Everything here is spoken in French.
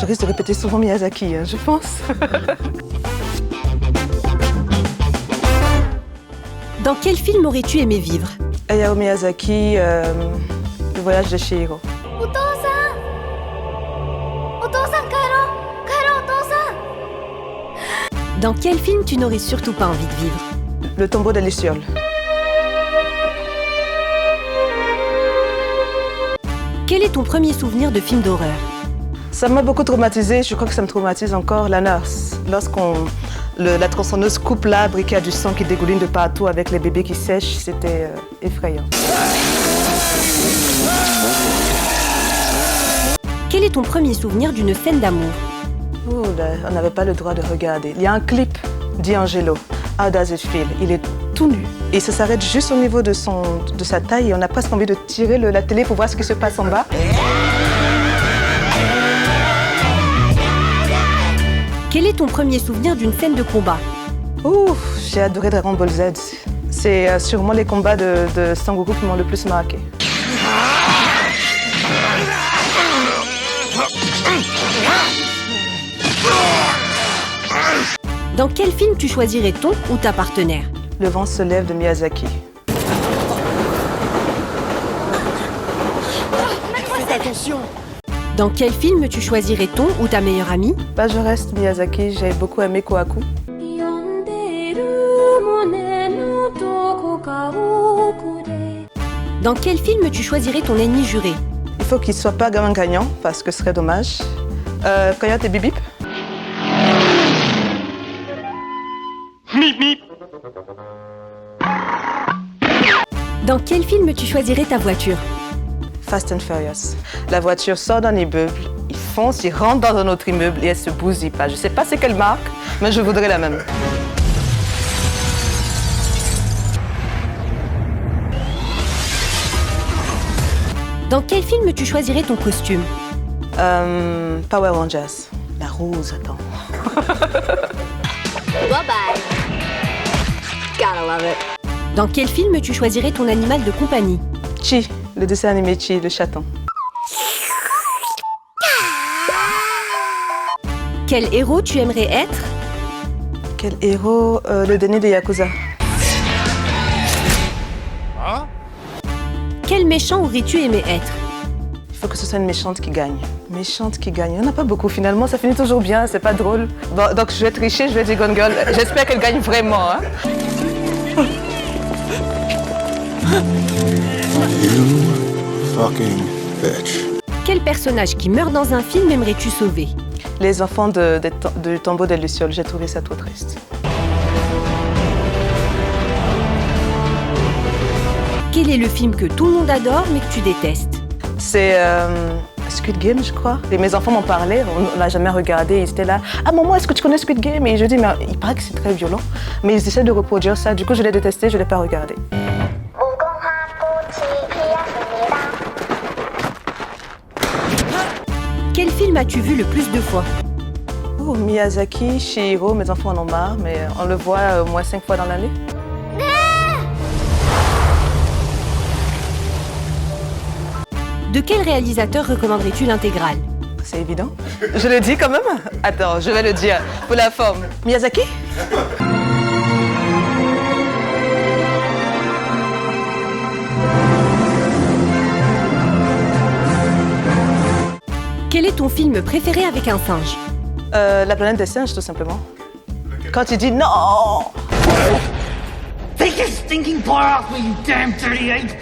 je risque de répéter souvent Miyazaki, je pense. Dans quel film aurais-tu aimé vivre? Hayao Miyazaki, Le voyage de Chihiro. Dans quel film tu n'aurais surtout pas envie de vivre? Le tombeau des Lucioles. Quel est ton premier souvenir de film d'horreur? Ça m'a beaucoup traumatisée, je crois que ça me traumatise encore, La Nurse. La tronçonneuse coupe l'arbre et qu'il y a du sang qui dégouline de partout avec les bébés qui sèchent, c'était effrayant. Quel est ton premier souvenir d'une scène d'amour? Oh là, on n'avait pas le droit de regarder. Il y a un clip d'Angelo, How Does It Feel? Il est tout nu et ça s'arrête juste au niveau de sa taille et on a presque envie de tirer la télé pour voir ce qui se passe en bas. Quel est ton premier souvenir d'une scène de combat? Ouh, j'ai adoré Dragon Ball Z. C'est sûrement les combats de Sangoku qui m'ont le plus marqué. Dans quel film tu choisirais ton ou ta partenaire? Le vent se lève de Miyazaki. Faites attention! Dans quel film tu choisirais ton ou ta meilleure amie? Je reste Miyazaki, j'ai beaucoup aimé Kohaku. Dans quel film tu choisirais ton ennemi juré? Il faut qu'il ne soit pas gagnant parce que ce serait dommage. Coyote et Bip Bip. Mip mip. Dans quel film tu choisirais ta voiture? Fast and Furious. La voiture sort d'un immeuble, il fonce, il rentre dans un autre immeuble et elle se bousille pas. Je sais pas c'est quelle marque, mais je voudrais la même. Dans quel film tu choisirais ton costume? Power Rangers. La rose, attends. Bye bye. Gotta love it. Dans quel film tu choisirais ton animal de compagnie? Chi, le dessin animé Chi, le chaton. Quel héros tu aimerais être? Quel héros? Le dernier de Yakuza. Hein? Quel méchant aurais-tu aimé être? Il faut que ce soit une méchante qui gagne. Méchante qui gagne. Il n'y en a pas beaucoup finalement, ça finit toujours bien, c'est pas drôle. Bon, donc je vais tricher, je vais dire Gone Girl. J'espère qu'elle gagne vraiment. Hein. You fucking bitch. Quel personnage qui meurt dans un film aimerais-tu sauver? Les enfants du tombeau des Lucioles, j'ai trouvé ça trop triste. Quel est le film que tout le monde adore mais que tu détestes? C'est Squid Game, je crois. Et mes enfants m'en parlaient, on l'a jamais regardé. Ils étaient là, ah maman, est-ce que tu connais Squid Game? Et je dis, mais il paraît que c'est très violent. Mais ils essaient de reproduire ça, du coup je l'ai détesté, je ne l'ai pas regardé. Quel film as-tu vu le plus de fois? Oh, Miyazaki, Chihiro, mes enfants en ont marre, mais on le voit au moins 5 fois dans l'année. De quel réalisateur recommanderais-tu l'intégrale? C'est évident. Je le dis quand même? Attends, je vais le dire pour la forme. Miyazaki? Quel est ton film préféré avec un singe? La planète des singes, tout simplement. Quand il dit non! Take your stinking paw off me, you damn dirty ape!